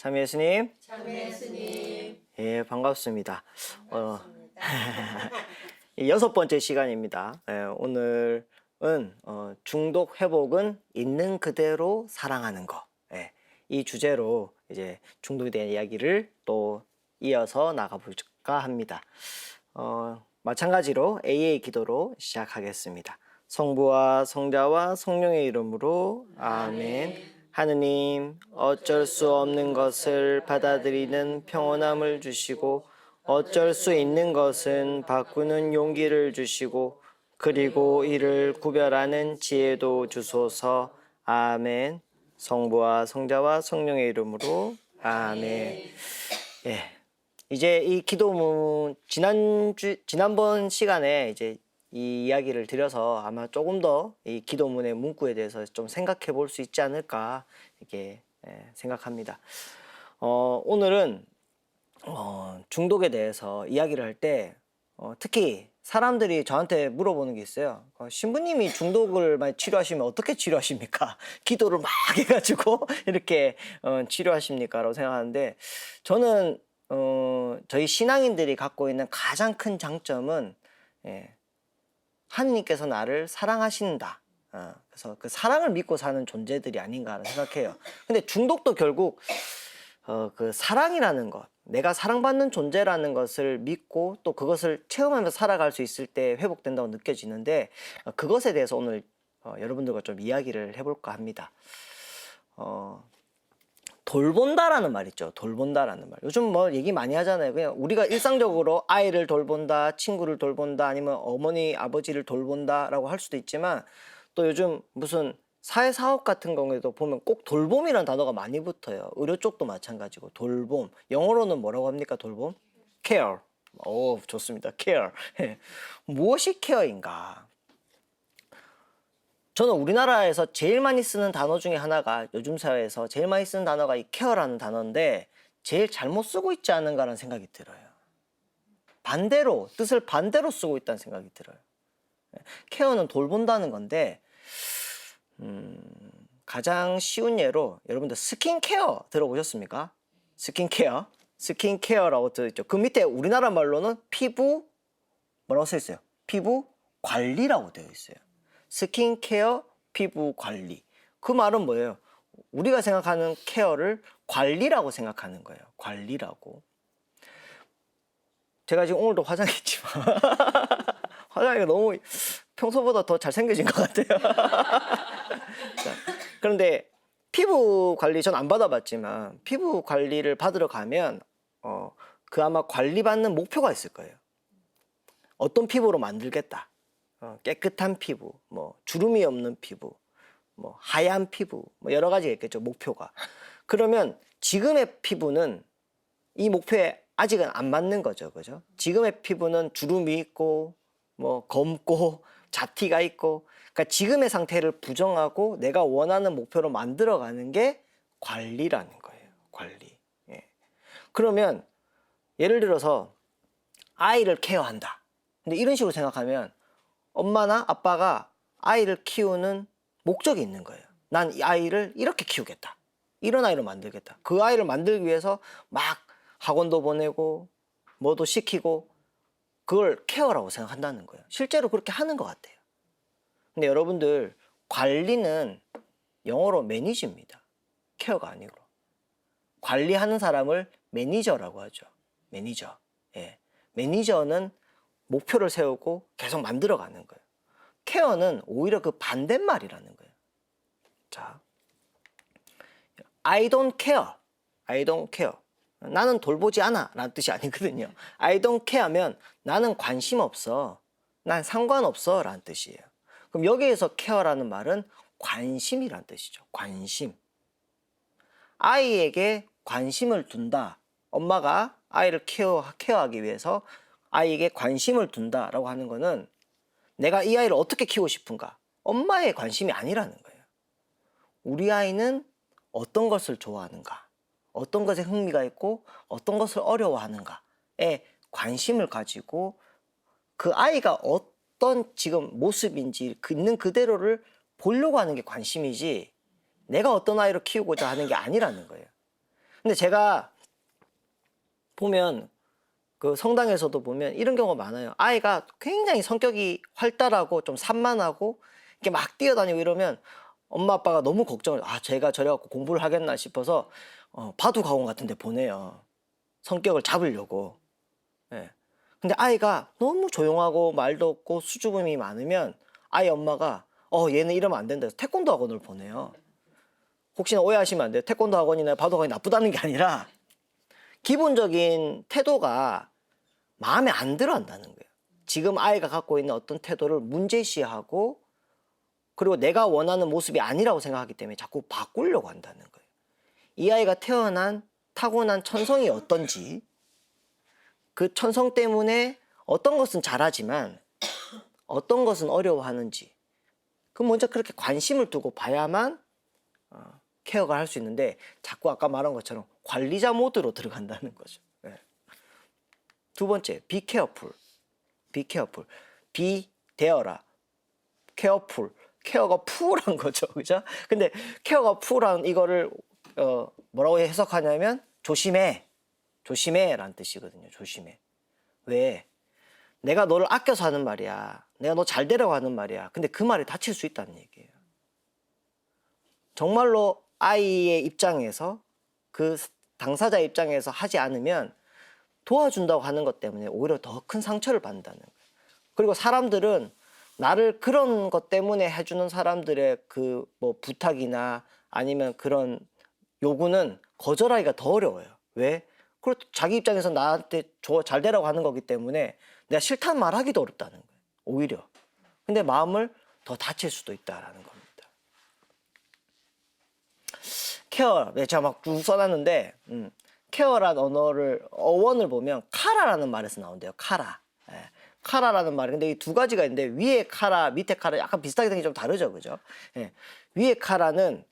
참 예수님. 참 예수님. 예, 반갑습니다. 이 6번째 시간입니다. 오늘은 중독 회복은 있는 그대로 사랑하는 거. 이 주제로 이제 중독에 대한 이야기를 또 이어서 나가볼까 합니다. 마찬가지로 AA 기도로 시작하겠습니다. 성부와 성자와 성령의 이름으로 아멘. 하느님, 어쩔 수 없는 것을 받아들이는 평온함을 주시고 어쩔 수 있는 것은 바꾸는 용기를 주시고 그리고 이를 구별하는 지혜도 주소서. 아멘. 성부와 성자와 성령의 이름으로 아멘. 예. 이제 이 기도문 지난번 시간에 이제 이 이야기를 드려서 아마 조금 더 이 기도문의 문구에 대해서 좀 생각해 볼 수 있지 않을까 이렇게 생각합니다. 오늘은 중독에 대해서 이야기를 할 때 특히 사람들이 저한테 물어보는 게 있어요. 신부님이 중독을 많이 치료하시면 어떻게 치료하십니까? 기도를 막 해가지고 이렇게 치료하십니까? 라고 생각하는데 저는 저희 신앙인들이 갖고 있는 가장 큰 장점은 하느님께서 나를 사랑하신다. 그래서 그 사랑을 믿고 사는 존재들이 아닌가라는 생각해요. 근데 중독도 결국 그 사랑이라는 것, 내가 사랑받는 존재라는 것을 믿고 또 그것을 체험하면서 살아갈 수 있을 때 회복된다고 느껴지는데 그것에 대해서 오늘 여러분들과 좀 이야기를 해볼까 합니다. 돌본다라는 말 있죠. 돌본다라는 말. 요즘 뭐 얘기 많이 하잖아요. 그냥 우리가 일상적으로 아이를 돌본다, 친구를 돌본다, 아니면 어머니, 아버지를 돌본다라고 할 수도 있지만 또 요즘 무슨 사회사업 같은 경우에도 보면 꼭 돌봄이라는 단어가 많이 붙어요. 의료 쪽도 마찬가지고 돌봄. 영어로는 뭐라고 합니까? 돌봄? care. 오, 좋습니다. care. 무엇이 케어인가? 저는 우리나라에서 제일 많이 쓰는 단어 중에 하나가 요즘 사회에서 제일 많이 쓰는 단어가 이 케어라는 단어인데 제일 잘못 쓰고 있지 않은가라는 생각이 들어요. 반대로, 뜻을 반대로 쓰고 있다는 생각이 들어요. 케어는 돌본다는 건데 가장 쉬운 예로 여러분들 스킨케어 들어보셨습니까? 스킨케어. 스킨케어라고 들어있죠. 그 밑에 우리나라 말로는 피부 뭐라고 써 있어요? 피부 관리라고 되어 있어요. 스킨케어, 피부 관리. 그 말은 뭐예요? 우리가 생각하는 케어를 관리라고 생각하는 거예요. 관리라고. 제가 지금 오늘도 화장했지만 화장이 너무 평소보다 더 잘생겨진 것 같아요. 자, 그런데 피부 관리 전 안 받아봤지만 피부 관리를 받으러 가면 그 아마 관리받는 목표가 있을 거예요. 어떤 피부로 만들겠다. 깨끗한 피부, 뭐 주름이 없는 피부, 뭐 하얀 피부, 뭐 여러 가지가 있겠죠. 목표가. 그러면 지금의 피부는 이 목표에 아직은 안 맞는 거죠. 그죠? 지금의 피부는 주름이 있고 뭐 검고 잡티가 있고 그러니까 지금의 상태를 부정하고 내가 원하는 목표로 만들어가는 게 관리라는 거예요. 관리. 예. 그러면 예를 들어서 아이를 케어한다. 근데 이런 식으로 생각하면 엄마나 아빠가 아이를 키우는 목적이 있는 거예요. 난 이 아이를 이렇게 키우겠다. 이런 아이로 만들겠다. 그 아이를 만들기 위해서 막 학원도 보내고 뭐도 시키고 그걸 케어라고 생각한다는 거예요. 실제로 그렇게 하는 것 같아요. 근데 여러분들 관리는 영어로 매니지입니다. 케어가 아니고. 관리하는 사람을 매니저라고 하죠. 매니저. 예. 매니저는 목표를 세우고 계속 만들어가는 거예요. 케어는 오히려 그 반대말이라는 거예요. 자, I don't care. I don't care. 나는 돌보지 않아 라는 뜻이 아니거든요. I don't care면 나는 관심 없어. 난 상관없어 라는 뜻이에요. 그럼 여기에서 케어라는 말은 관심이라는 뜻이죠. 관심. 아이에게 관심을 둔다. 엄마가 아이를 케어하기 위해서 아이에게 관심을 둔다라고 하는 거는 내가 이 아이를 어떻게 키우고 싶은가? 엄마의 관심이 아니라는 거예요. 우리 아이는 어떤 것을 좋아하는가? 어떤 것에 흥미가 있고 어떤 것을 어려워하는가에 관심을 가지고 그 아이가 어떤 지금 모습인지 있는 그대로를 보려고 하는 게 관심이지 내가 어떤 아이를 키우고자 하는 게 아니라는 거예요. 근데 제가 보면 그 성당에서도 보면 이런 경우가 많아요. 아이가 굉장히 성격이 활달하고 좀 산만하고 이렇게 막 뛰어다니고 이러면 엄마 아빠가 너무 걱정을, 쟤가 저래갖고 공부를 하겠나 싶어서 바둑학원 같은 데 보내요. 성격을 잡으려고. 예. 근데 아이가 너무 조용하고 말도 없고 수줍음이 많으면 아이 엄마가 얘는 이러면 안 된다 해서 태권도 학원을 보내요. 혹시나 오해하시면 안 돼요. 태권도 학원이나 바둑학원이 나쁘다는 게 아니라 기본적인 태도가 마음에 안 들어 한다는 거예요. 지금 아이가 갖고 있는 어떤 태도를 문제시하고 그리고 내가 원하는 모습이 아니라고 생각하기 때문에 자꾸 바꾸려고 한다는 거예요. 이 아이가 태어난 타고난 천성이 어떤지, 그 천성 때문에 어떤 것은 잘하지만 어떤 것은 어려워하는지, 그 먼저 그렇게 관심을 두고 봐야만 케어가 할 수 있는데 자꾸 아까 말한 것처럼 관리자 모드로 들어간다는 거죠. 네. 두 번째, be careful. be careful. be 되어라. careful. 케어가 풀한 거죠. 그죠? 근데 케어가 풀한 이거를 뭐라고 해석하냐면 조심해. 조심해 라는 뜻이거든요. 조심해. 왜? 내가 너를 아껴서 하는 말이야. 내가 너 잘 되라고 하는 말이야. 근데 그 말이 다칠 수 있다는 얘기예요. 정말로 아이의 입장에서 그 당사자 입장에서 하지 않으면 도와준다고 하는 것 때문에 오히려 더 큰 상처를 받는다는 거예요. 그리고 사람들은 나를 그런 것 때문에 해주는 사람들의 그 뭐 부탁이나 아니면 그런 요구는 거절하기가 더 어려워요. 왜? 그리고 자기 입장에서 나한테 잘 되라고 하는 거기 때문에 내가 싫다는 말 하기도 어렵다는 거예요. 오히려. 근데 마음을 더 다칠 수도 있다라는 겁니다. 케어, 제가 막 쭉 써놨는데 케어란 어원을 보면 카라라는 말에서 나온대요. 카라. 예. 카라라는 말이 근데 이 두 가지가 있는데 위에 카라, 밑에 카라 약간 비슷하게 생긴 게 좀 다르죠, 그죠? 예. 위에 카라는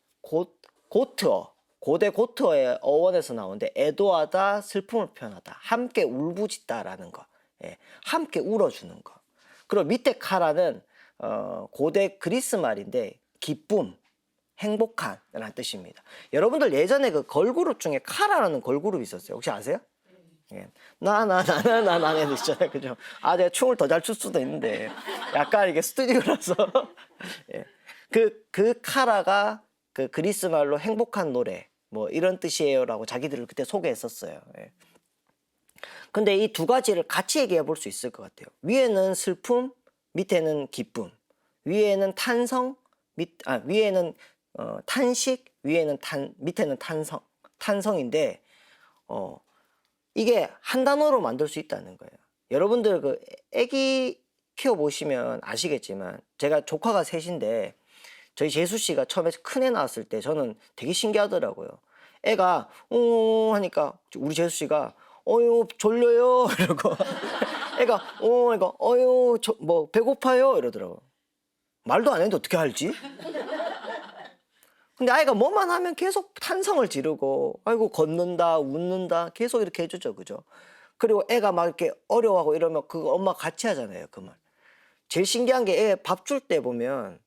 고트어, 고대 고트어의 어원에서 나오는데 애도하다, 슬픔을 표현하다, 함께 울부짖다라는 거, 예. 함께 울어주는 거. 그리고 밑에 카라는 고대 그리스 말인데 기쁨, 행복한이라는 뜻입니다. 여러분들 예전에 그 걸그룹 중에 카라라는 걸그룹이 있었어요. 혹시 아세요? 예. 나나나나나나 애들 있잖아요. 그죠? 제가 춤을 더 잘 출 수도 있는데 약간 이게 스튜디오라서 예. 그 카라가 그 그리스 말로 행복한 노래 뭐 이런 뜻이에요라고 자기들을 그때 소개했었어요. 예. 근데 이 두 가지를 같이 얘기해 볼 수 있을 것 같아요. 위에는 슬픔, 밑에는 기쁨. 위에는 탄성, 위에는 탄식, 위에는 밑에는 탄성인데 이게 한 단어로 만들 수 있다는 거예요. 여러분들 그 애기 키워보시면 아시겠지만 제가 조카가 셋인데 저희 재수 씨가 처음에 큰애 낳았을 때 저는 되게 신기하더라고요. 애가 하니까 우리 재수 씨가 졸려요 이러고 애가 이거 뭐 배고파요 이러더라고. 말도 안 했는데 어떻게 알지? 근데 아이가 뭐만 하면 계속 탄성을 지르고 아이고 걷는다 웃는다 계속 이렇게 해주죠. 그죠? 그리고 애가 막 이렇게 어려워하고 이러면 그거 엄마 같이 하잖아요. 그 말. 제일 신기한 게 애 밥 줄 때 보면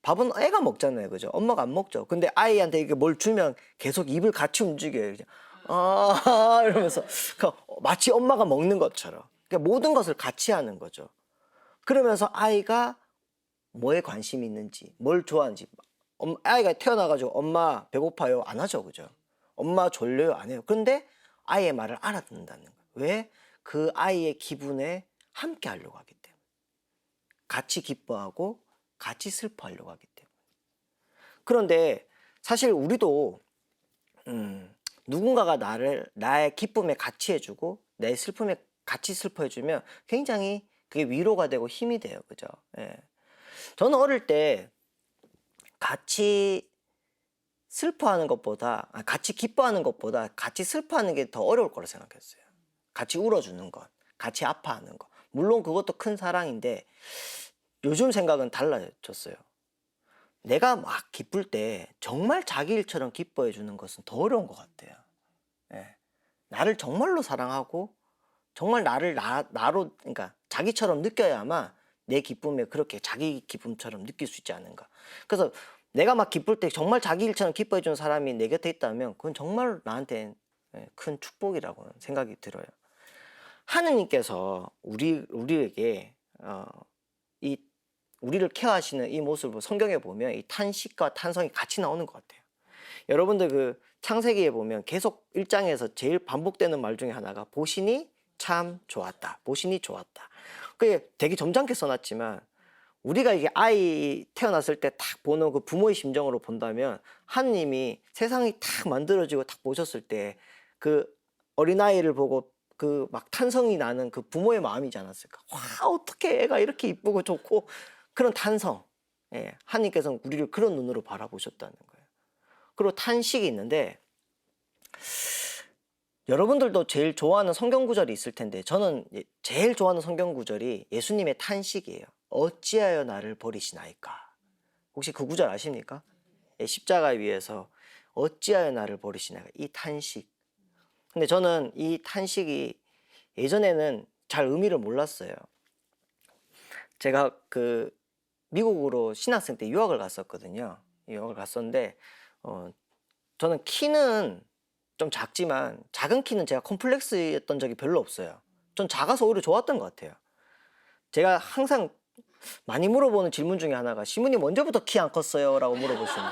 밥은 애가 먹잖아요. 그죠? 엄마가 안 먹죠. 근데 아이한테 이렇게 뭘 주면 계속 입을 같이 움직여요. 이러면서 마치 엄마가 먹는 것처럼 그러니까 모든 것을 같이 하는 거죠. 그러면서 아이가 뭐에 관심이 있는지 뭘 좋아하는지 아이가 태어나가지고 엄마 배고파요 안 하죠. 그죠? 엄마 졸려요 안 해요. 그런데 아이의 말을 알아듣는다는 거예요. 왜? 그 아이의 기분에 함께 하려고 하기 때문에 같이 기뻐하고 같이 슬퍼하려고 하기 때문에. 그런데 사실 우리도 누군가가 나의 기쁨에 같이 해주고 내 슬픔에 같이 슬퍼해주면 굉장히 그게 위로가 되고 힘이 돼요. 그죠? 예. 저는 어릴 때 같이 슬퍼하는 것보다 같이 기뻐하는 것보다 같이 슬퍼하는 게 더 어려울 거라 생각했어요. 같이 울어주는 것, 같이 아파하는 것. 물론 그것도 큰 사랑인데 요즘 생각은 달라졌어요. 내가 막 기쁠 때 정말 자기 일처럼 기뻐해 주는 것은 더 어려운 것 같아요. 예. 나를 정말로 사랑하고 정말 나를 나로 그러니까 자기처럼 느껴야만 내 기쁨에 그렇게 자기 기쁨처럼 느낄 수 있지 않은가. 그래서 내가 막 기쁠 때 정말 자기 일처럼 기뻐해 주는 사람이 내 곁에 있다면 그건 정말 나한테 큰 축복이라고 생각이 들어요. 하느님께서 우리에게 이 우리를 케어하시는 이 모습을 성경에 보면 이 탄식과 탄성이 같이 나오는 것 같아요. 여러분들 그 창세기에 보면 계속 1장에서 제일 반복되는 말 중에 하나가 보시니 참 좋았다. 보시니 좋았다. 그게 되게 점잖게 써놨지만 우리가 이게 아이 태어났을 때 딱 보는 그 부모의 심정으로 본다면 하느님이 세상이 딱 만들어지고 딱 보셨을 때 그 어린아이를 보고 그 막 탄성이 나는 그 부모의 마음이지 않았을까. 와, 어떻게 애가 이렇게 이쁘고 좋고 그런 탄성. 하느님께서는 우리를 그런 눈으로 바라보셨다는 거예요. 그리고 탄식이 있는데 여러분들도 제일 좋아하는 성경 구절이 있을 텐데 저는 제일 좋아하는 성경 구절이 예수님의 탄식이에요. 어찌하여 나를 버리시나이까. 혹시 그 구절 아십니까? 십자가 위에서 어찌하여 나를 버리시나이까. 이 탄식. 근데 저는 이 탄식이 예전에는 잘 의미를 몰랐어요. 제가 그 미국으로 신학생 때 유학을 갔었거든요. 유학을 갔었는데 저는 키는 좀 작지만 작은 키는 제가 컴플렉스였던 적이 별로 없어요. 전 작아서 오히려 좋았던 것 같아요. 제가 항상 많이 물어보는 질문 중에 하나가 시무님 언제부터 키 안 컸어요? 라고 물어보시면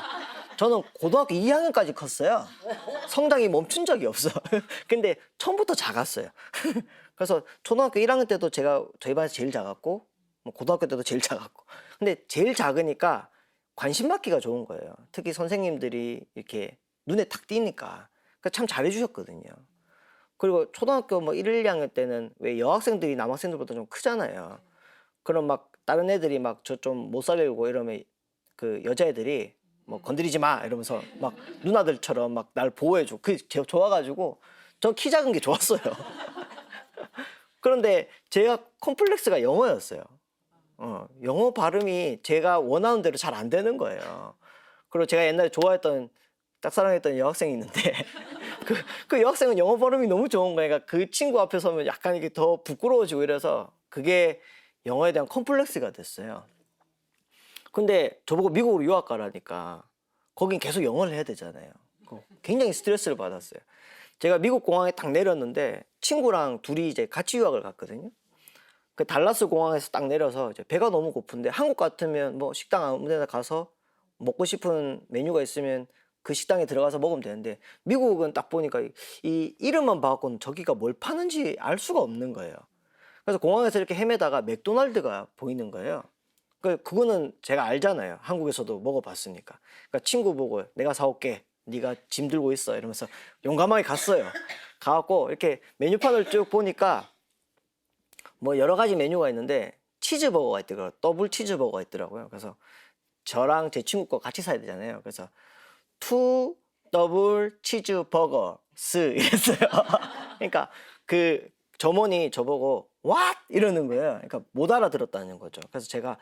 저는 고등학교 2학년까지 컸어요. 성장이 멈춘 적이 없어. 근데 처음부터 작았어요. 그래서 초등학교 1학년 때도 제가 저희 반에서 제일 작았고 고등학교 때도 제일 작았고 근데 제일 작으니까 관심 받기가 좋은 거예요. 특히 선생님들이 이렇게 눈에 탁 띄니까 참 잘해주셨거든요. 그리고 초등학교 뭐 1, 2학년 때는 왜 여학생들이 남학생들보다 좀 크잖아요. 그럼 막 다른 애들이 막 저 좀 못 살리고 이러면 그 여자애들이 뭐 건드리지 마 이러면서 막 누나들처럼 막 날 보호해줘. 그게 좋아가지고 전 키 작은 게 좋았어요. 그런데 제가 컴플렉스가 영어였어요. 영어 발음이 제가 원하는 대로 잘 안 되는 거예요. 그리고 제가 옛날에 좋아했던 짝사랑했던 여학생이 있는데 그 여학생은 영어 발음이 너무 좋은 거예요. 그러니까 그 친구 앞에 서면 약간 이게 더 부끄러워지고 이래서 그게 영어에 대한 컴플렉스가 됐어요. 근데 저보고 미국으로 유학 가라니까 거긴 계속 영어를 해야 되잖아요. 굉장히 스트레스를 받았어요. 제가 미국 공항에 딱 내렸는데 친구랑 둘이 이제 같이 유학을 갔거든요. 그 달라스 공항에서 딱 내려서 이제 배가 너무 고픈데 한국 같으면 뭐 식당 아무 데나 가서 먹고 싶은 메뉴가 있으면 그 식당에 들어가서 먹으면 되는데 미국은 딱 보니까 이 이름만 봐갖고는 저기가 뭘 파는지 알 수가 없는 거예요. 그래서 공항에서 이렇게 헤매다가 맥도날드가 보이는 거예요. 그거는 제가 알잖아요. 한국에서도 먹어봤으니까. 그러니까 친구 보고 내가 사올게. 네가 짐 들고 있어. 이러면서 용감하게 갔어요. 가갖고 이렇게 메뉴판을 쭉 보니까 뭐 여러 가지 메뉴가 있는데 치즈버거가 있더라고요. 더블 치즈버거가 있더라고요. 그래서 저랑 제 친구 거 같이 사야 되잖아요. 그래서 투 더블 치즈버거스 이랬어요. 그러니까 그 점원이 저보고 what 이러는 거예요. 그러니까 못 알아들었다는 거죠. 그래서 제가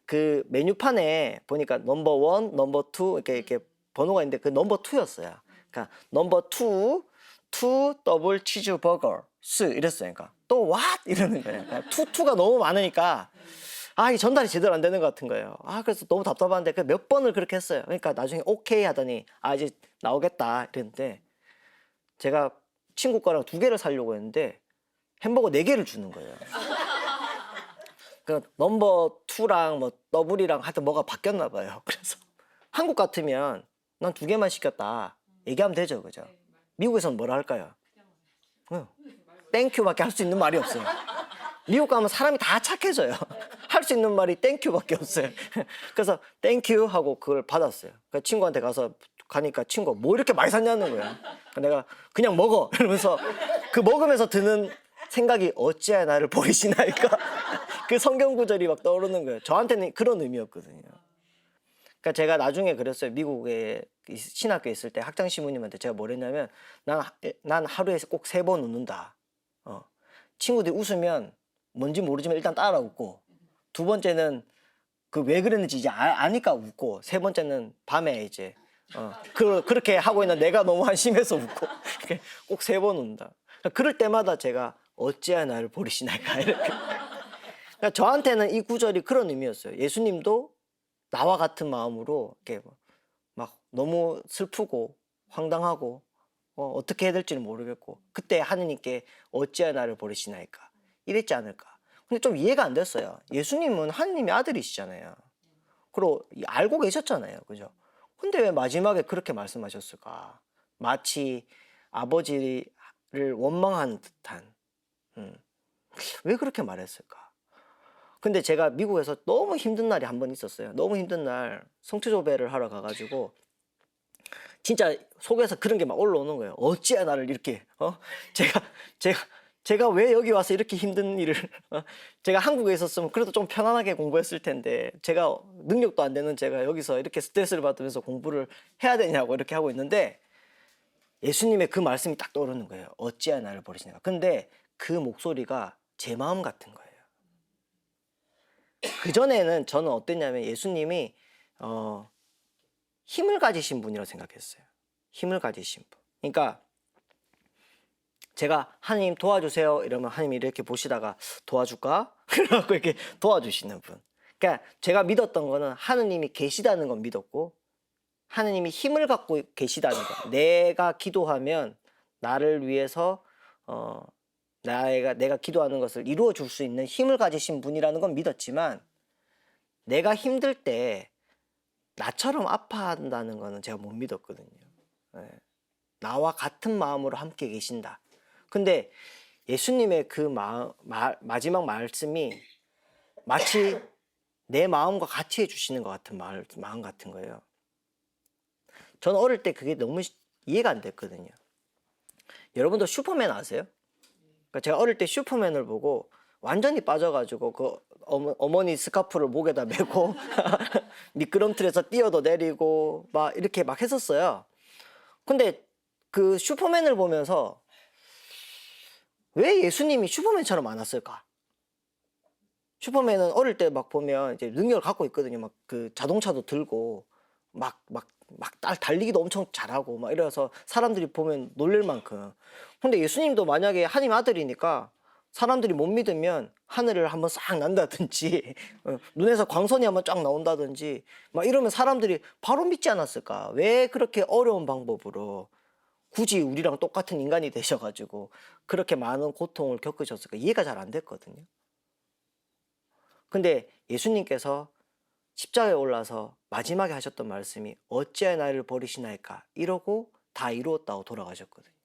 그 메뉴판에 보니까 넘버 원, 넘버 투 이렇게 번호가 있는데 그 넘버 투였어요. 그러니까 넘버 투 더블 치즈버거스 이랬어요. 그러니까 또 what 이러는 거예요. 그러니까 투가 너무 많으니까 이 전달이 제대로 안 되는 것 같은 거예요. 그래서 너무 답답한데 몇 번을 그렇게 했어요. 그러니까 나중에 오케이 하더니 이제 나오겠다 이랬는데 제가 친구 거랑 2개를 사려고 했는데 햄버거 4개를 주는 거예요. 그 넘버 2랑 뭐 더블이랑 하여튼 뭐가 바뀌었나 봐요. 그래서 한국 같으면 난 2개만 시켰다 얘기하면 되죠, 그죠? 미국에서는 뭐라 할까요? 땡큐밖에 할 수 있는 말이 없어요. 미국 가면 사람이 다 착해져요. 할 수 있는 말이 땡큐밖에 없어요. 그래서 땡큐 하고 그걸 받았어요. 그 친구한테 가니까 친구가 뭐 이렇게 많이 샀냐는 거야. 내가 그냥 먹어 이러면서 그 먹으면서 드는 생각이 어찌하여 나를 버리시나이까. 그 성경 구절이 막 떠오르는 거예요. 저한테는 그런 의미였거든요. 그러니까 제가 나중에 그랬어요. 미국에 신학교에 있을 때 학장 시모님한테 제가 뭘 했냐면 난 하루에 꼭 3번 웃는다. 친구들이 웃으면 뭔지 모르지만 일단 따라 웃고 2번째는 그 왜 그랬는지 이제 아니까 웃고 3번째는 밤에 이제 그렇게 하고 있는 내가 너무 한심해서 웃고 꼭 3번 웃는다. 그럴 때마다 제가 어찌하여 나를 버리시나이까 이렇게. 그러니까 저한테는 이 구절이 그런 의미였어요. 예수님도 나와 같은 마음으로 이렇게 막 너무 슬프고 황당하고 어떻게 해야 될지는 모르겠고 그때 하느님께 어찌하여 나를 버리시나이까 이랬지 않을까. 근데 좀 이해가 안 됐어요. 예수님은 하느님의 아들이시잖아요. 그리고 알고 계셨잖아요. 그죠? 근데 왜 마지막에 그렇게 말씀하셨을까? 마치 아버지를 원망한 듯한 왜 그렇게 말했을까? 근데 제가 미국에서 너무 힘든 날이 한 번 있었어요. 너무 힘든 날 성취조배를 하러 가가지고 진짜 속에서 그런 게 막 올라오는 거예요. 어찌야 나를 이렇게 제가 제가 제가 왜 여기 와서 이렇게 힘든 일을 제가 한국에 있었으면 그래도 좀 편안하게 공부했을 텐데 제가 능력도 안 되는 제가 여기서 이렇게 스트레스를 받으면서 공부를 해야 되냐고 이렇게 하고 있는데 예수님의 그 말씀이 딱 떠오르는 거예요. 어찌야 나를 버리시는가. 근데 그 목소리가 제 마음 같은 거예요. 그전에는 저는 어땠냐면 예수님이 힘을 가지신 분이라고 생각했어요. 힘을 가지신 분. 그러니까 제가 하나님 도와주세요 이러면 하나님이 이렇게 보시다가 도와줄까? 그러고 이렇게 도와주시는 분. 그러니까 제가 믿었던 거는 하느님이 계시다는 건 믿었고 하느님이 힘을 갖고 계시다는 거. 내가 기도하면 나를 위해서 내가 기도하는 것을 이루어 줄 수 있는 힘을 가지신 분이라는 건 믿었지만 내가 힘들 때 나처럼 아파한다는 거는 제가 못 믿었거든요. 네. 나와 같은 마음으로 함께 계신다. 근데 예수님의 그 마지막 말씀이 마치 내 마음과 같이 해주시는 것 같은 마음 같은 거예요. 저는 어릴 때 그게 너무 이해가 안 됐거든요. 여러분도 슈퍼맨 아세요? 그러니까 제가 어릴 때 슈퍼맨을 보고 완전히 빠져가지고 그 어머니 스카프를 목에다 메고 미끄럼틀에서 뛰어도 내리고 막 이렇게 막 했었어요. 근데 그 슈퍼맨을 보면서 왜 예수님이 슈퍼맨처럼 안 왔을까? 슈퍼맨은 어릴 때 막 보면 이제 능력을 갖고 있거든요. 막 그 자동차도 들고 막 달리기도 엄청 잘하고 막 이래서 사람들이 보면 놀랄 만큼. 근데 예수님도 만약에 하나님 아들이니까 사람들이 못 믿으면 하늘을 한번 싹 난다든지 눈에서 광선이 한번 쫙 나온다든지 막 이러면 사람들이 바로 믿지 않았을까? 왜 그렇게 어려운 방법으로 굳이 우리랑 똑같은 인간이 되셔가지고 그렇게 많은 고통을 겪으셨을까? 이해가 잘 안 됐거든요. 근데 예수님께서 십자가에 올라서 마지막에 하셨던 말씀이 어찌하여 나를 버리시나이까 이러고 다 이루었다고 돌아가셨거든요.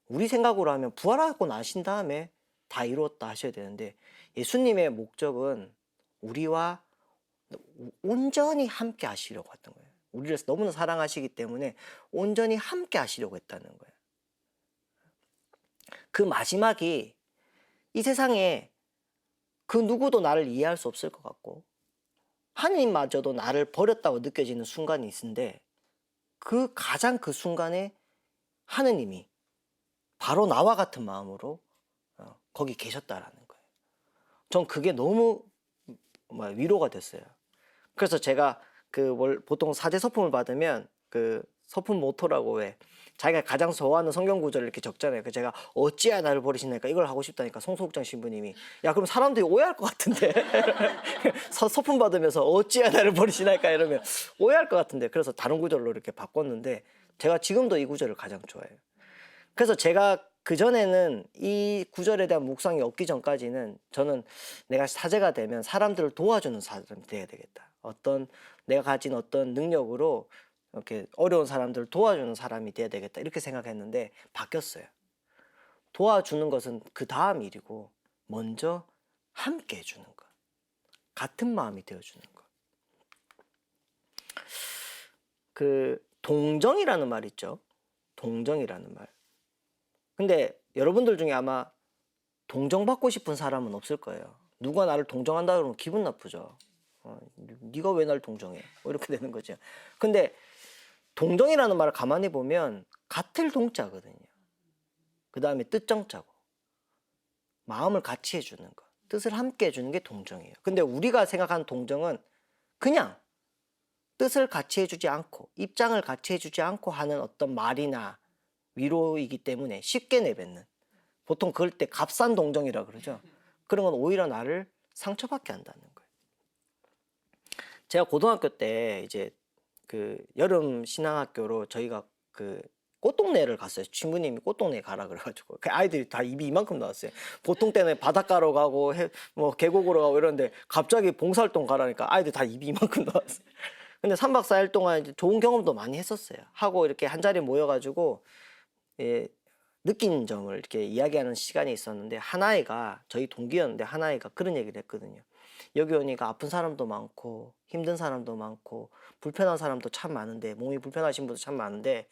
우리 생각으로 하면 부활하고 나신 다음에 다 이루었다 하셔야 되는데 예수님의 목적은 우리와 온전히 함께 하시려고 했던 거예요. 우리를 너무나 사랑하시기 때문에 온전히 함께 하시려고 했다는 거예요. 그 마지막이 이 세상에 그 누구도 나를 이해할 수 없을 것 같고 하나님마저도 나를 버렸다고 느껴지는 순간이 있는데 가장 그 순간에 하느님이 바로 나와 같은 마음으로 거기 계셨다라는 거예요. 전 그게 너무 위로가 됐어요. 그래서 제가 보통 사제 서품을 받으면 그 서품 모토라고 왜 자기가 가장 좋아하는 성경 구절을 이렇게 적잖아요. 그 제가 어찌야 나를 버리시나니까 이걸 하고 싶다니까 송소국장 신부님이 야 그럼 사람들이 오해할 것 같은데 서품 받으면서 어찌야 나를 버리시나니까 이러면 오해할 것 같은데 그래서 다른 구절로 이렇게 바꿨는데 제가 지금도 이 구절을 가장 좋아해요. 그래서 제가 그전에는 이 구절에 대한 묵상이 없기 전까지는 저는 내가 사제가 되면 사람들을 도와주는 사람이 돼야 되겠다. 내가 가진 어떤 능력으로 이렇게 어려운 사람들을 도와주는 사람이 돼야 되겠다. 이렇게 생각했는데 바뀌었어요. 도와주는 것은 그 다음 일이고 먼저 함께 해주는 것. 같은 마음이 되어주는 것. 그 동정이라는 말 있죠. 동정이라는 말. 근데 여러분들 중에 아마 동정받고 싶은 사람은 없을 거예요. 누가 나를 동정한다 그러면 기분 나쁘죠. 네가 왜 날 동정해? 이렇게 되는 거죠. 근데 동정이라는 말을 가만히 보면 같을 동자거든요. 그 다음에 뜻정자고 마음을 같이 해주는 것, 뜻을 함께 해주는 게 동정이에요. 근데 우리가 생각하는 동정은 그냥 뜻을 같이 해주지 않고 입장을 같이 해주지 않고 하는 어떤 말이나 위로이기 때문에 쉽게 내뱉는, 보통 그럴 때 값싼 동정이라 그러죠. 그런 건 오히려 나를 상처받게 한다는 거예요. 제가 고등학교 때 이제 그 여름 신앙학교로 저희가 그 꽃동네를 갔어요. 친구님이 꽃동네에 가라 그래가지고 그 아이들이 다 입이 이만큼 나왔어요. 보통 때는 바닷가로 가고 뭐 계곡으로 가고 이러는데 갑자기 봉사활동 가라니까 아이들 다 입이 이만큼 나왔어요. 근데 3박 4일 동안 이제 좋은 경험도 많이 했었어요. 하고 이렇게 한 자리 모여가지고 예, 느낀 점을 이렇게 이야기하는 시간이 있었는데 한 아이가 저희 동기였는데 한 아이가 그런 얘기를 했거든요. 여기 오니까 아픈 사람도 많고 힘든 사람도 많고 불편한 사람도 참 많은데 몸이 불편하신 분도 참 많은데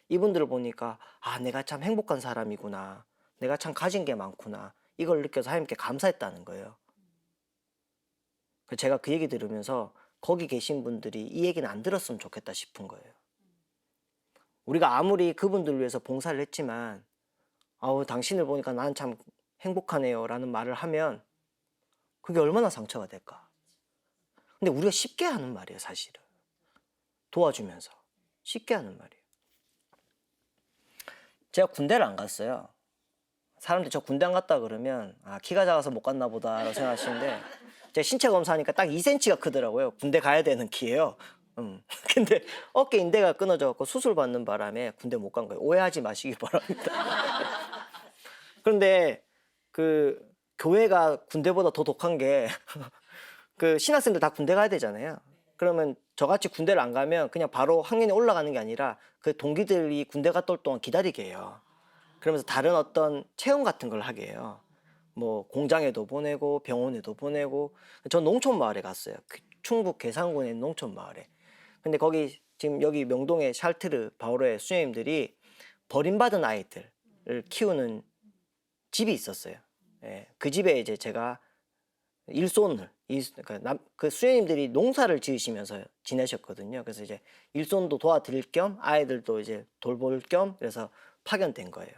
이분들을 보니까 아 내가 참 행복한 사람이구나. 내가 참 가진 게 많구나. 이걸 느껴서 하나님께 감사했다는 거예요. 제가 그 얘기 들으면서 거기 계신 분들이 이 얘기는 안 들었으면 좋겠다 싶은 거예요. 우리가 아무리 그분들을 위해서 봉사를 했지만 아우 당신을 보니까 나는 참 행복하네요 라는 말을 하면 그게 얼마나 상처가 될까. 근데 우리가 쉽게 하는 말이에요 사실은. 도와주면서 쉽게 하는 말이에요. 제가 군대를 안 갔어요. 사람들이 저 군대 안 갔다 그러면 아 키가 작아서 못 갔나 보다 라고 생각하시는데 제가 신체 검사하니까 딱 2cm가 크더라고요. 군대 가야 되는 키예요. 근데 어깨 인대가 끊어져갖고 수술 받는 바람에 군대 못 간 거예요. 오해하지 마시기 바랍니다. 그런데 그 교회가 군대보다 더 독한 게 그 신학생들 다 군대 가야 되잖아요. 그러면 저같이 군대를 안 가면 그냥 바로 학년이 올라가는 게 아니라 그 동기들이 군대 갔다 올 동안 기다리게 해요. 그러면서 다른 어떤 체험 같은 걸 하게 해요. 뭐 공장에도 보내고 병원에도 보내고. 전 농촌 마을에 갔어요. 충북 괴산군에 있는 농촌 마을에. 근데 거기 지금 여기 명동의 샬트르 바오로의 수녀님들이 버림받은 아이들을 키우는 집이 있었어요. 예, 그 집에 이제 제가 일손을 그 수녀님들이 농사를 지으시면서 지내셨거든요. 그래서 이제 일손도 도와드릴 겸 아이들도 이제 돌볼 겸 그래서 파견된 거예요.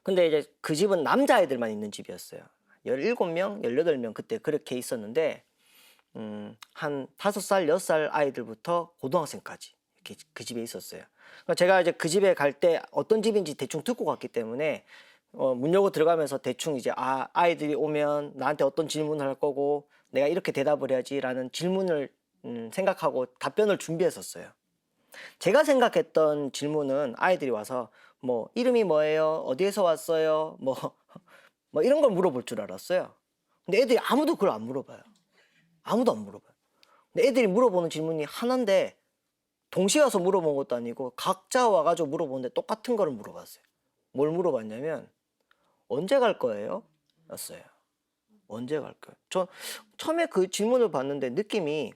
근데 이제 그 집은 남자아이들만 있는 집이었어요. 17명, 18명 그때 그렇게 있었는데 한 5살, 6살 아이들부터 고등학생까지 이렇게 그 집에 있었어요. 그러니까 제가 이제 그 집에 갈 때 어떤 집인지 대충 듣고 갔기 때문에 문 열고 들어가면서 대충 이제 아이들이 오면 나한테 어떤 질문을 할 거고 내가 이렇게 대답을 해야지라는 질문을 생각하고 답변을 준비했었어요. 제가 생각했던 질문은 아이들이 와서 뭐 이름이 뭐예요? 어디에서 왔어요? 뭐 이런 걸 물어볼 줄 알았어요. 근데 애들이 아무도 그걸 안 물어봐요. 아무도 안 물어봐요. 근데 애들이 물어보는 질문이 하나인데 동시에 와서 물어본 것도 아니고 각자 와가지고 물어보는데 똑같은 거를 물어봤어요. 뭘 물어봤냐면 언제 갈 거예요? 였어요. 언제 갈 거예요? 저 처음에 그 질문을 봤는데 느낌이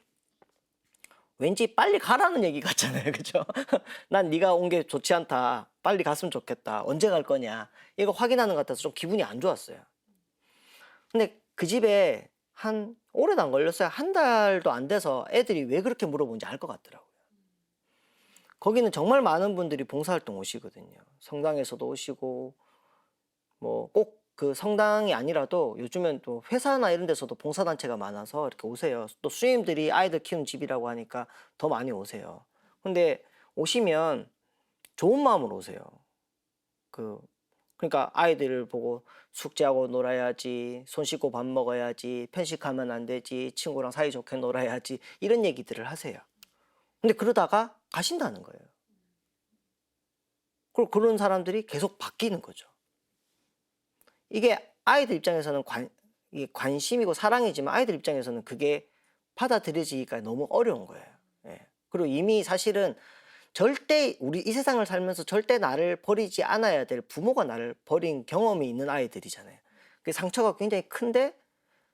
왠지 빨리 가라는 얘기 같잖아요. 그죠? 난 네가 온 게 좋지 않다. 빨리 갔으면 좋겠다. 언제 갈 거냐. 이거 확인하는 것 같아서 좀 기분이 안 좋았어요. 근데 그 집에 오래도 안 걸렸어요. 한 달도 안 돼서 애들이 왜 그렇게 물어보는지 알 것 같더라고요. 거기는 정말 많은 분들이 봉사활동 오시거든요. 성당에서도 오시고 뭐 꼭 그 성당이 아니라도 요즘엔 또 회사나 이런 데서도 봉사단체가 많아서 이렇게 오세요. 또 수임들이 아이들 키우는 집이라고 하니까 더 많이 오세요. 근데 오시면 좋은 마음으로 오세요. 그러니까 아이들을 보고 숙제하고 놀아야지, 손 씻고 밥 먹어야지, 편식하면 안 되지, 친구랑 사이좋게 놀아야지 이런 얘기들을 하세요. 근데 그러다가 가신다는 거예요. 그리고 그런 사람들이 계속 바뀌는 거죠. 이게 아이들 입장에서는 이게 관심이고 사랑이지만 아이들 입장에서는 그게 받아들여지기가 너무 어려운 거예요. 예. 그리고 이미 사실은 절대 우리 이 세상을 살면서 절대 나를 버리지 않아야 될 부모가 나를 버린 경험이 있는 아이들이잖아요. 그 상처가 굉장히 큰데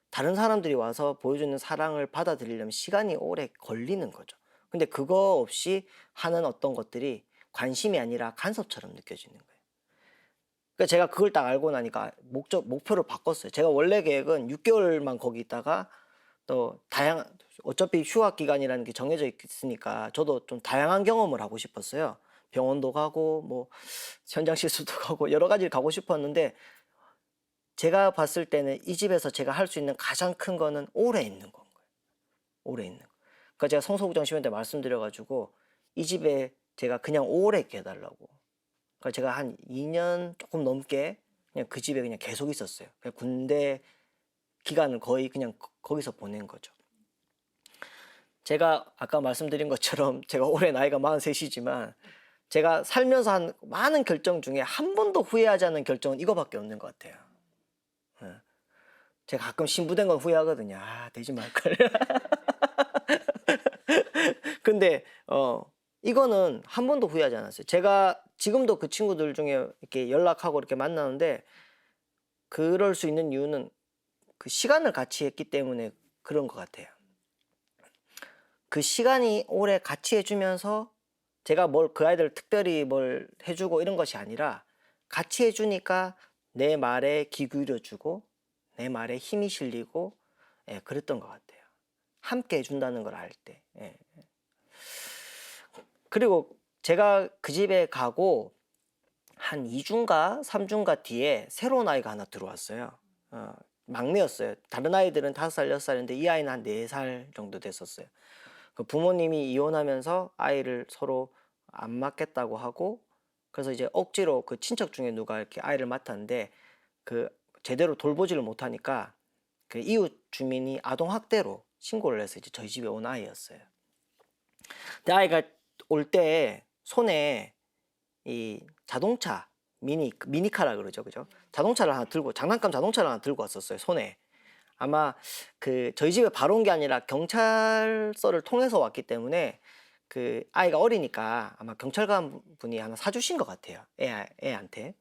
다른 사람들이 와서 보여주는 사랑을 받아들이려면 시간이 오래 걸리는 거죠. 근데 그거 없이 하는 어떤 것들이 관심이 아니라 간섭처럼 느껴지는 거예요. 그러니까 제가 그걸 딱 알고 나니까 목표를 바꿨어요. 제가 원래 계획은 6개월만 거기 있다가 또 어차피 휴학 기간이라는 게 정해져 있으니까 저도 좀 다양한 경험을 하고 싶었어요. 병원도 가고 뭐 현장 실습도 가고 여러 가지를 가고 싶었는데 제가 봤을 때는 이 집에서 제가 할 수 있는 가장 큰 거는 오래 있는 건 거예요. 오래 있는 거. 그러니까 제가 성소구정 심할 때 말씀드려가지고 이 집에 제가 그냥 오래 있게 해달라고. 그러니까 제가 한 2년 조금 넘게 그냥 그 집에 그냥 계속 있었어요. 그냥 군대 기간을 거의 그냥 거기서 보낸 거죠. 제가 아까 말씀드린 것처럼 제가 올해 나이가 43이지만 제가 살면서 한 많은 결정 중에 한 번도 후회하지 않는 결정은 이거밖에 없는 것 같아요. 예. 제가 가끔 신부된 건 후회하거든요. 아, 되지 말걸. 근데 이거는 한 번도 후회하지 않았어요. 제가 지금도 그 친구들 중에 이렇게 연락하고 이렇게 만나는데 그럴 수 있는 이유는 그 시간을 같이 했기 때문에 그런 것 같아요. 그 시간이 오래 같이 해주면서 제가 뭘 그 아이들 특별히 뭘 해주고 이런 것이 아니라 같이 해주니까 내 말에 귀 기울여주고 내 말에 힘이 실리고, 예, 그랬던 것 같아요. 함께 해준다는 걸 알 때. 예. 그리고 제가 그 집에 가고 한 2주인가 3주인가 뒤에 새로운 아이가 하나 들어왔어요. 막내였어요. 다른 아이들은 5살, 6살인데 이 아이는 한 4살 정도 됐었어요. 그 부모님이 이혼하면서 아이를 서로 안 맡겠다고 하고, 그래서 이제 억지로 그 친척 중에 누가 이렇게 아이를 맡았는데 그 제대로 돌보지를 못하니까 그 이웃 주민이 아동 학대로 신고를 해서 이제 저희 집에 온 아이였어요. 근데 아이가 올 때 손에 이 자동차 미니카라 그러죠, 그죠? 자동차를 하나 들고, 장난감 자동차를 하나 들고 왔었어요, 손에. 아마 그 저희 집에 바로 온 게 아니라 경찰서를 통해서 왔기 때문에 그 아이가 어리니까 아마 경찰관 분이 하나 사주신 것 같아요, 애한테.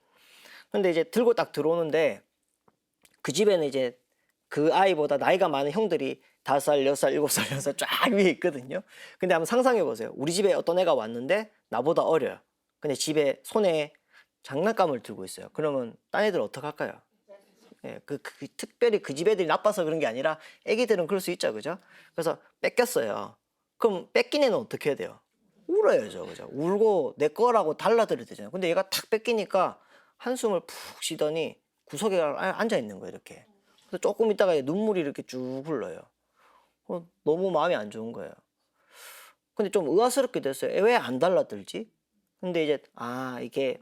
근데 이제 들고 딱 들어오는데 그 집에는 이제 그 아이보다 나이가 많은 형들이 5살, 6살, 7살, 6살 쫙 위에 있거든요. 근데 한번 상상해 보세요. 우리 집에 어떤 애가 왔는데 나보다 어려요. 근데 집에 손에 장난감을 들고 있어요. 그러면 딴 애들 어떡할까요? 예, 특별히 그 집 애들이 나빠서 그런 게 아니라 애기들은 그럴 수 있죠, 그죠? 그래서 뺏겼어요. 그럼 뺏긴 애는 어떻게 해야 돼요? 울어야죠, 그죠? 울고 내 거라고 달라들어야 되잖아요. 근데 얘가 탁 뺏기니까 한숨을 푹 쉬더니 구석에 앉아 있는 거예요, 이렇게. 그래서 조금 있다가 눈물이 이렇게 쭉 흘러요. 너무 마음이 안 좋은 거예요. 근데 좀 의아스럽게 됐어요. 왜 안 달라들지? 근데 이제 이게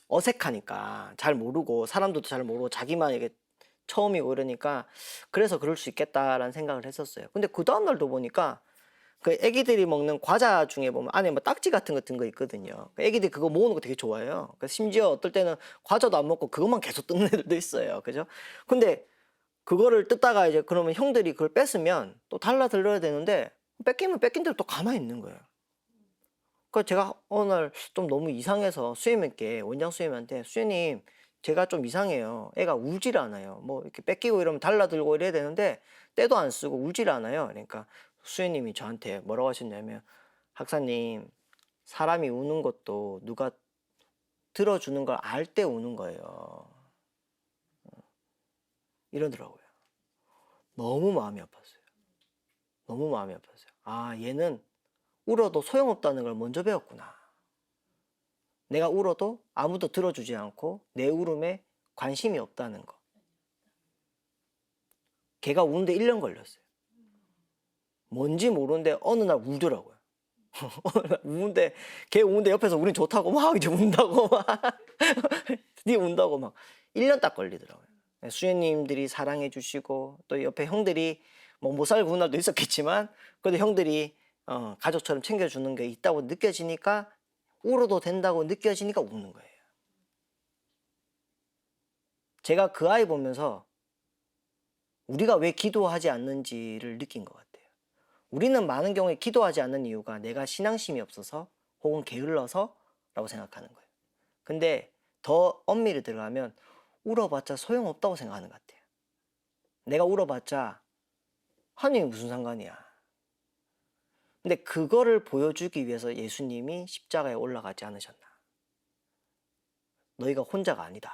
어색하니까 잘 모르고 사람들도 잘 모르고 자기만 이게 처음이고 이러니까 그래서 그럴 수 있겠다라는 생각을 했었어요. 근데 그 다음 날도 보니까 그 애기들이 먹는 과자 중에 보면 안에 뭐 딱지 같은 거 있거든요. 애기들이 그거 모으는 거 되게 좋아해요. 그래서 심지어 어떨 때는 과자도 안 먹고 그것만 계속 뜯는 애들도 있어요. 그죠? 근데 그거를 뜯다가 이제 그러면 형들이 그걸 뺏으면 또 달라들어야 되는데 뺏기면 뺏긴 대로 또 가만히 있는 거예요. 그래서 제가 어느 날 좀 너무 이상해서 수임님께, 원장 수임한테, 수임님 제가 좀 이상해요. 애가 울지를 않아요. 뭐 이렇게 뺏기고 이러면 달라들고 이래야 되는데 때도 안 쓰고 울지를 않아요. 그러니까 수임님이 저한테 뭐라고 하셨냐면, 학사님, 사람이 우는 것도 누가 들어주는 걸 알 때 우는 거예요. 이러더라고요. 너무 마음이 아팠어요. 너무 마음이 아팠어요. 얘는 울어도 소용없다는 걸 먼저 배웠구나. 내가 울어도 아무도 들어주지 않고 내 울음에 관심이 없다는 거. 걔가 우는데 1년 걸렸어요. 뭔지 모르는데 어느 날 울더라고요. 어느 날 우는데, 걔 우는데 옆에서 우린 좋다고 막 이제 운다고 막 네 운다고 막 1년 딱 걸리더라고요. 수녀님들이 사랑해 주시고 또 옆에 형들이 뭐 못 살고 운 날도 있었겠지만 그래도 형들이 가족처럼 챙겨주는 게 있다고 느껴지니까, 울어도 된다고 느껴지니까 우는 거예요. 제가 그 아이 보면서 우리가 왜 기도하지 않는지를 느낀 것 같아요. 우리는 많은 경우에 기도하지 않는 이유가 내가 신앙심이 없어서 혹은 게을러서 라고 생각하는 거예요. 근데 더 엄밀히 들어가면 울어봤자 소용없다고 생각하는 것 같아요. 내가 울어봤자 하나님이 무슨 상관이야. 근데 그거를 보여주기 위해서 예수님이 십자가에 올라가지 않으셨나. 너희가 혼자가 아니다.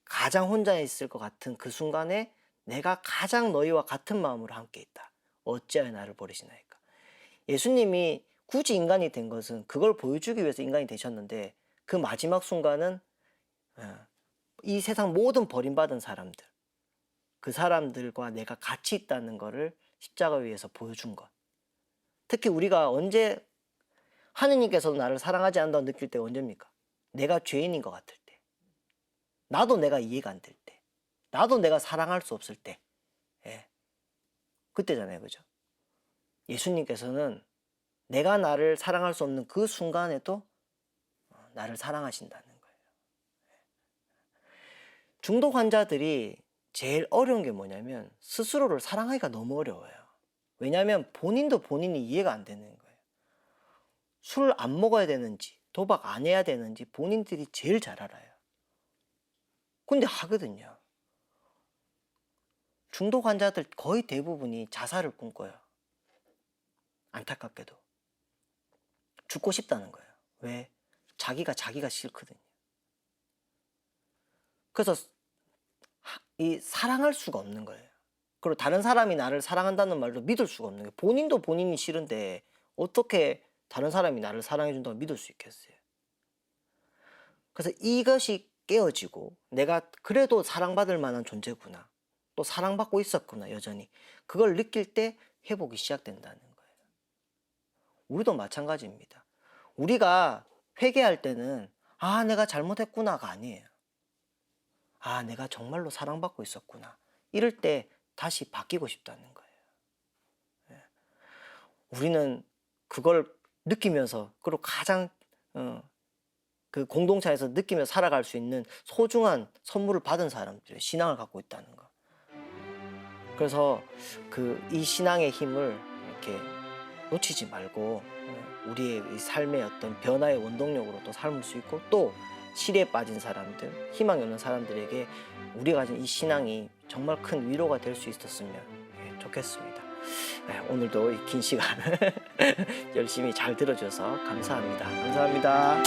가장 혼자 있을 것 같은 그 순간에 내가 가장 너희와 같은 마음으로 함께 있다. 어찌하여 나를 버리시나이까. 예수님이 굳이 인간이 된 것은 그걸 보여주기 위해서 인간이 되셨는데, 그 마지막 순간은 이 세상 모든 버림받은 사람들, 그 사람들과 내가 같이 있다는 것을 십자가 위에서 보여준 것. 특히 우리가 언제 하느님께서도 나를 사랑하지 않는다고 느낄 때가 언제입니까? 내가 죄인인 것 같을 때, 나도 내가 이해가 안 될 때, 나도 내가 사랑할 수 없을 때, 예. 그때잖아요, 그죠? 예수님께서는 내가 나를 사랑할 수 없는 그 순간에도 나를 사랑하신다는 거예요. 중독 환자들이 제일 어려운 게 뭐냐면 스스로를 사랑하기가 너무 어려워요. 왜냐하면 본인도 본인이 이해가 안 되는 거예요. 술 안 먹어야 되는지 도박 안 해야 되는지 본인들이 제일 잘 알아요. 근데 하거든요. 중독 환자들 거의 대부분이 자살을 꿈꿔요. 안타깝게도. 죽고 싶다는 거예요. 왜? 자기가 싫거든요. 그래서 이 사랑할 수가 없는 거예요. 그리고 다른 사람이 나를 사랑한다는 말도 믿을 수가 없는 거예요. 본인도 본인이 싫은데 어떻게 다른 사람이 나를 사랑해 준다고 믿을 수 있겠어요. 그래서 이것이 깨어지고 내가 그래도 사랑받을 만한 존재구나. 또 사랑받고 있었구나 여전히. 그걸 느낄 때 회복이 시작된다는 거예요. 우리도 마찬가지입니다. 우리가 회개할 때는 아 내가 잘못했구나가 아니에요. 아 내가 정말로 사랑받고 있었구나. 이럴 때 다시 바뀌고 싶다는 거예요. 우리는 그걸 느끼면서 그리고 가장 그 공동체에서 느끼면서 살아갈 수 있는 소중한 선물을 받은 사람들이 신앙을 갖고 있다는 거. 그래서 이 신앙의 힘을 이렇게 놓치지 말고 우리의 이 삶의 어떤 변화의 원동력으로 또 삼을 수 있고 또 시리에 빠진 사람들, 희망이 없는 사람들에게 우리가 가진 이 신앙이 정말 큰 위로가 될 수 있었으면 좋겠습니다. 오늘도 이 긴 시간 열심히 잘 들어줘서 감사합니다. 감사합니다.